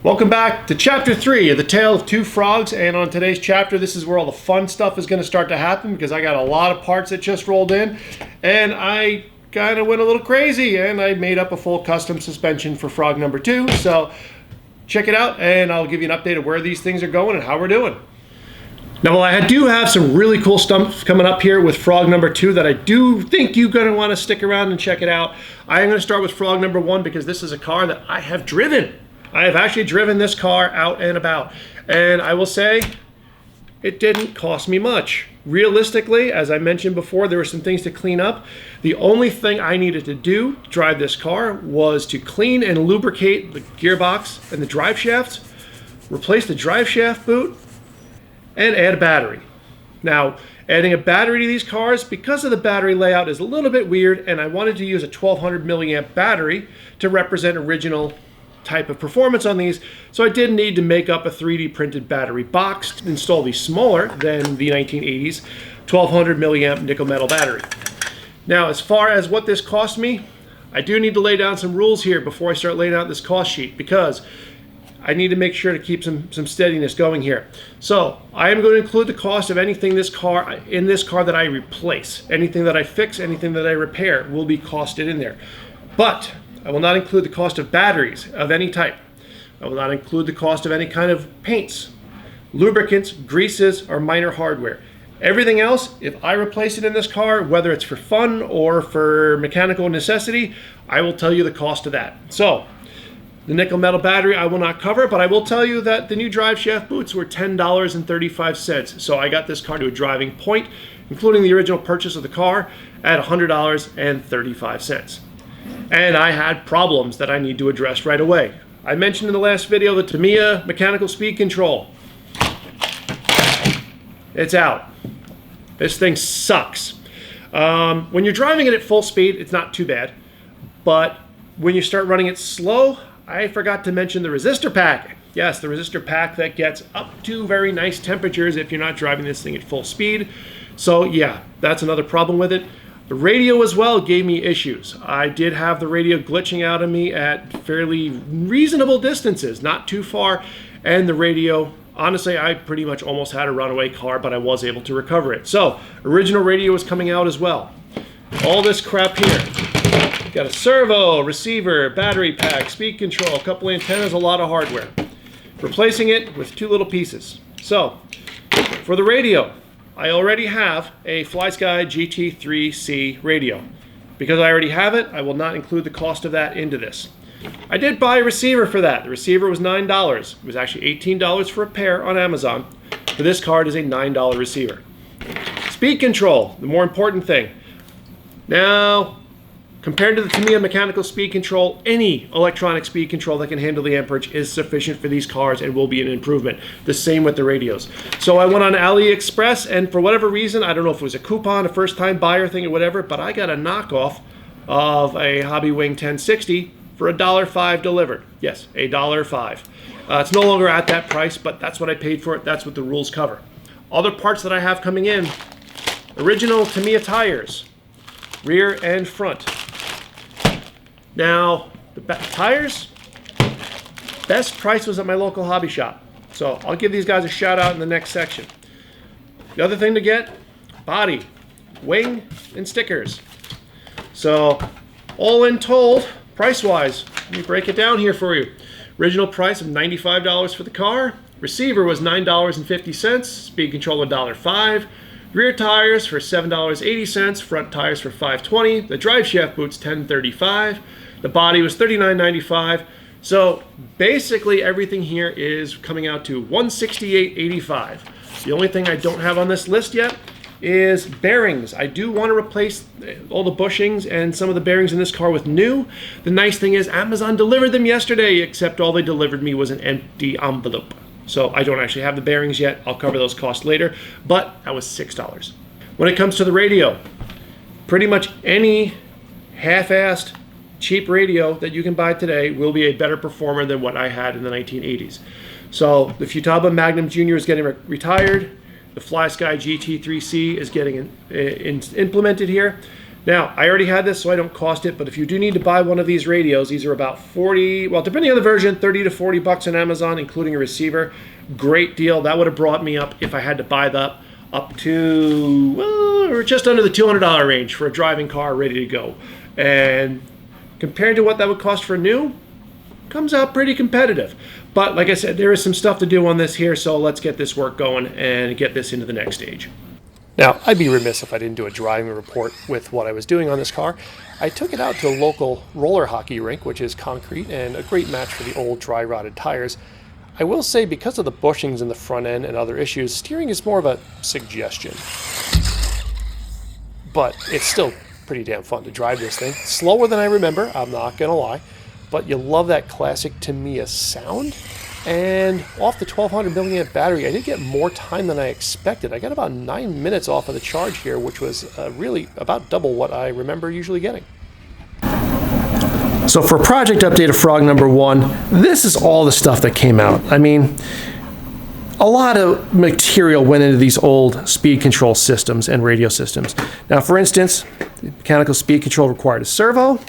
Welcome back to Chapter 3 of The Tale of Two Frogs, and on today's chapter, this is where all the fun stuff is going to start to happen because I got a lot of parts that just rolled in, and I kind of went a little crazy, and I made up a full custom suspension for frog number 2, so check it out, and I'll give you an update of where these things are going and how we're doing. Now, while I do have some really cool stuff coming up here with frog number 2 that I do think you're going to want to stick around and check it out, I am going to start with frog number 1 because this is a car that I have driven. I have actually driven this car out and about, and I will say it didn't cost me much. Realistically, as I mentioned before, there were some things to clean up. The only thing I needed to do to drive this car was to clean and lubricate the gearbox and the drive shafts, replace the drive shaft boot, and add a battery. Now, adding a battery to these cars, because of the battery layout, is a little bit weird, and I wanted to use a 1200 milliamp battery to represent original type of performance on these, so I did need to make up a 3D printed battery box to install the smaller than the 1980s 1200 milliamp nickel metal battery. Now, as far as what this cost me, I do need to lay down some rules here before I start laying out this cost sheet, because I need to make sure to keep some steadiness going here. So I am going to include the cost of anything in this car that I replace. Anything that I fix, anything that I repair will be costed in there. But I will not include the cost of batteries of any type. I will not include the cost of any kind of paints, lubricants, greases, or minor hardware. Everything else, if I replace it in this car, whether it's for fun or for mechanical necessity, I will tell you the cost of that. So, the nickel metal battery I will not cover, but I will tell you that the new drive shaft boots were $10.35. So I got this car to a driving point, including the original purchase of the car, at $100.35. And I had problems that I need to address right away. I mentioned in the last video the Tamiya mechanical speed control. It's out. This thing sucks. When you're driving it at full speed, it's not too bad. But when you start running it slow, I forgot to mention the resistor pack. Yes, the resistor pack that gets up to very nice temperatures if you're not driving this thing at full speed. So yeah, that's another problem with it. The radio as well gave me issues. I did have the radio glitching out on me at fairly reasonable distances, not too far, and the radio, honestly, I pretty much almost had a runaway car, but I was able to recover it. So, original radio was coming out as well. All this crap here. Got a servo, receiver, battery pack, speed control, a couple antennas, a lot of hardware. Replacing it with 2 little pieces. So, for the radio, I already have a FlySky GT3C radio. Because I already have it, I will not include the cost of that into this. I did buy a receiver for that. The receiver was $9. It was actually $18 for a pair on Amazon. For this card is a $9 receiver. Speed control, the more important thing. Now, compared to the Tamiya mechanical speed control, any electronic speed control that can handle the amperage is sufficient for these cars and will be an improvement. The same with the radios. So I went on AliExpress, and for whatever reason, I don't know if it was a coupon, a first-time buyer thing or whatever, but I got a knockoff of a Hobby Wing 1060 for $1.05 delivered. Yes, $1.05. It's no longer at that price, but that's what I paid for it. That's what the rules cover. Other parts that I have coming in: original Tamiya tires, rear and front. Now, the tires, best price was at my local hobby shop. So I'll give these guys a shout out in the next section. The other thing to get: body, wing, and stickers. So all in told, price-wise, let me break it down here for you. Original price of $95 for the car. Receiver was $9.50. Speed control $1.05. Rear tires for $7.80. Front tires for $5.20. The drive shaft boots $10.35. The body was $39.95. So basically everything here is coming out to $168.85. The only thing I don't have on this list yet is bearings. I do want to replace all the bushings and some of the bearings in this car with new. The nice thing is Amazon delivered them yesterday, except all they delivered me was an empty envelope. So I don't actually have the bearings yet. I'll cover those costs later, but that was $6. When it comes to the radio, pretty much any half-assed cheap radio that you can buy today will be a better performer than what I had in the 1980s. So the Futaba Magnum Jr. is getting retired. The FlySky GT3C is getting implemented here. Now, I already had this, so I don't cost it, but if you do need to buy one of these radios, these are about 40, well, depending on the version, 30 to 40 bucks on Amazon, including a receiver. Great deal. That would have brought me up, if I had to buy that, up to, well, or just under the $200 range for a driving car ready to go. And compared to what that would cost for new, comes out pretty competitive. But like I said, there is some stuff to do on this here, so let's get this work going and get this into the next stage. Now, I'd be remiss if I didn't do a driving report with what I was doing on this car. I took it out to a local roller hockey rink, which is concrete and a great match for the old dry rotted tires. I will say, because of the bushings in the front end and other issues, steering is more of a suggestion. But it's still pretty damn fun to drive this thing. Slower than I remember, I'm not gonna lie, but you love that classic Tamiya sound. And off the 1200 milliamp battery, I did get more time than I expected. I got about 9 minutes off of the charge here, which was really about double what I remember usually getting. So for project update of Frog number 1, this is all the stuff that came out. I mean, a lot of material went into these old speed control systems and radio systems. Now, for instance, mechanical speed control required a servo.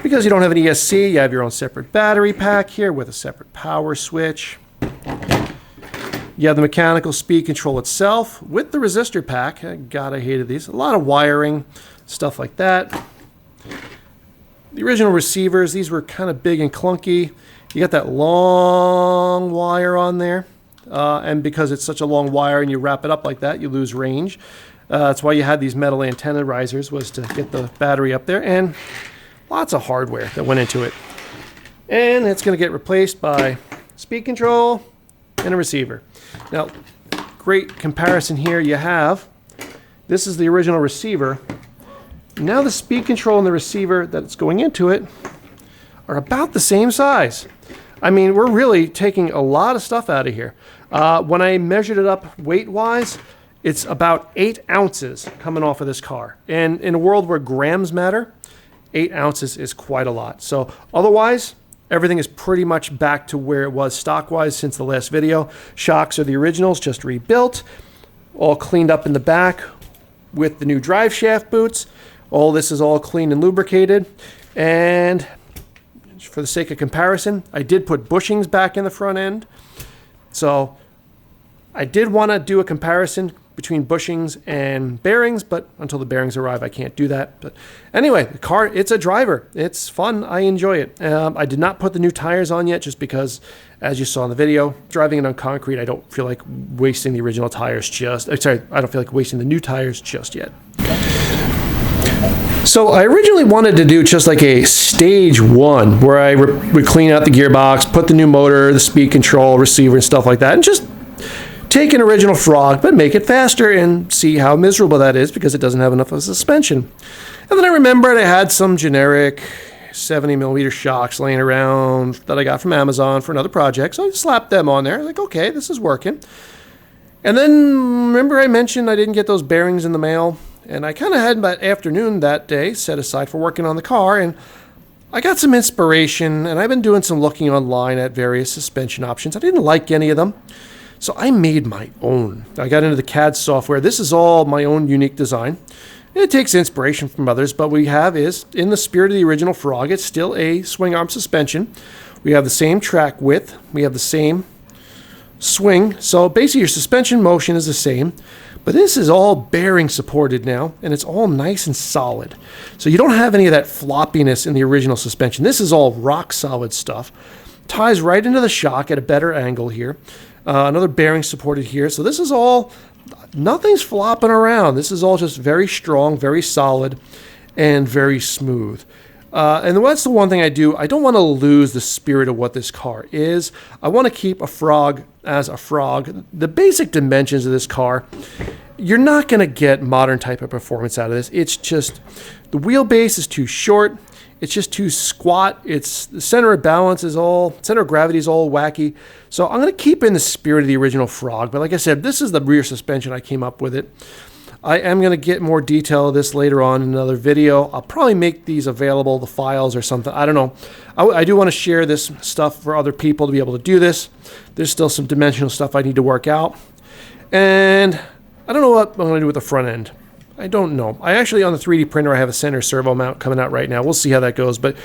Because you don't have an ESC, you have your own separate battery pack here with a separate power switch. You have the mechanical speed control itself with the resistor pack. God, I hated these. A lot of wiring, stuff like that. The original receivers, these were kind of big and clunky. You got that long wire on there. And because it's such a long wire and you wrap it up like that, you lose range. That's why you had these metal antenna risers, was to get the battery up there. And lots of hardware that went into it. And it's going to get replaced by speed control and a receiver. Now, great comparison here. You have, this is the original receiver. Now the speed control and the receiver that's going into it are about the same size. I mean, we're really taking a lot of stuff out of here. When I measured it up weight-wise, it's about 8 ounces coming off of this car. And in a world where grams matter, 8 ounces is quite a lot. So otherwise, everything is pretty much back to where it was stock-wise since the last video. Shocks are the originals, just rebuilt, all cleaned up in the back with the new drive shaft boots. All this is all clean and lubricated. And for the sake of comparison, I did put bushings back in the front end. So I did want to do a comparison between bushings and bearings, but until the bearings arrive, I can't do that. But anyway, the car, it's a driver. It's fun. I enjoy it. I did not put the new tires on yet, just because, as you saw in the video, driving it on concrete, I don't feel like wasting the original tires I don't feel like wasting the new tires just yet. So I originally wanted to do just like a stage 1, where I would clean out the gearbox, put the new motor, the speed control, receiver, and stuff like that, and just take an original Frog, but make it faster and see how miserable that is because it doesn't have enough of a suspension. And then I remembered I had some generic 70mm shocks laying around that I got from Amazon for another project, so I slapped them on there. I was like, okay, this is working. And then, remember I mentioned I didn't get those bearings in the mail? And I kind of had that afternoon that day set aside for working on the car, and I got some inspiration, and I've been doing some looking online at various suspension options. I didn't like any of them, so I made my own. I got into the CAD software. This is all my own unique design. It takes inspiration from others, but what we have is, in the spirit of the original Frog, it's still a swing arm suspension. We have the same track width. We have the same swing. So basically your suspension motion is the same, but this is all bearing supported now, and it's all nice and solid. So you don't have any of that floppiness in the original suspension. This is all rock solid stuff. Ties right into the shock at a better angle here. Another bearing supported here. So this is all, nothing's flopping around. This is all just very strong, very solid, and very smooth. And that's the one thing I do. I don't want to lose the spirit of what this car is. I want to keep a Frog as a Frog. The basic dimensions of this car, you're not going to get modern type of performance out of this. It's just, the wheelbase is too short. It's just too squat. It's the center of balance is all, center of gravity is all wacky. So I'm going to keep in the spirit of the original Frog. But like I said, this is the rear suspension. I came up with it. I am going to get more detail of this later on in another video. I'll probably make these available, the files or something. I don't know. I do want to share this stuff for other people to be able to do this. There's still some dimensional stuff I need to work out. And I don't know what I'm going to do with the front end. I don't know. I actually, on the 3D printer, I have a center servo mount coming out right now. We'll see how that goes. But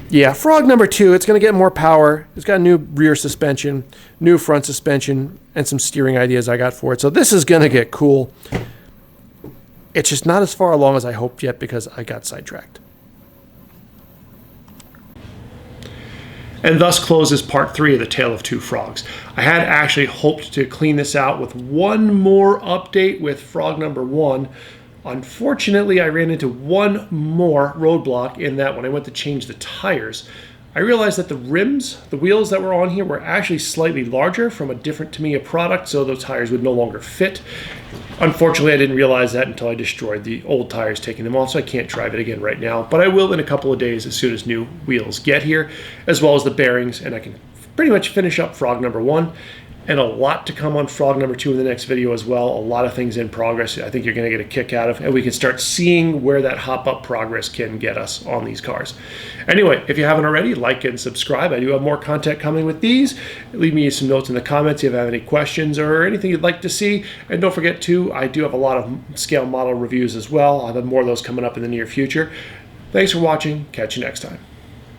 yeah, Frog number 2, it's going to get more power. It's got new rear suspension, new front suspension, and some steering ideas I got for it. So this is going to get cool. It's just not as far along as I hoped yet because I got sidetracked. And thus closes part 3 of the Tale of Two Frogs. I had actually hoped to clean this out with one more update with frog number 1. Unfortunately, I ran into one more roadblock in that when I went to change the tires, I realized that the rims, the wheels that were on here were actually slightly larger from a different Tamiya product, so those tires would no longer fit. Unfortunately, I didn't realize that until I destroyed the old tires taking them off, so I can't drive it again right now. But I will in a couple of days as soon as new wheels get here, as well as the bearings, and I can pretty much finish up frog number 1. And a lot to come on frog number 2 in the next video as well. A lot of things in progress I think you're going to get a kick out of, and we can start seeing where that hop-up progress can get us on these cars. Anyway, if you haven't already, like and subscribe. I do have more content coming with these. Leave me some notes in the comments if you have any questions or anything you'd like to see. And don't forget too, I do have a lot of scale model reviews as well. I'll have more of those coming up in the near future. Thanks for watching. Catch you next time.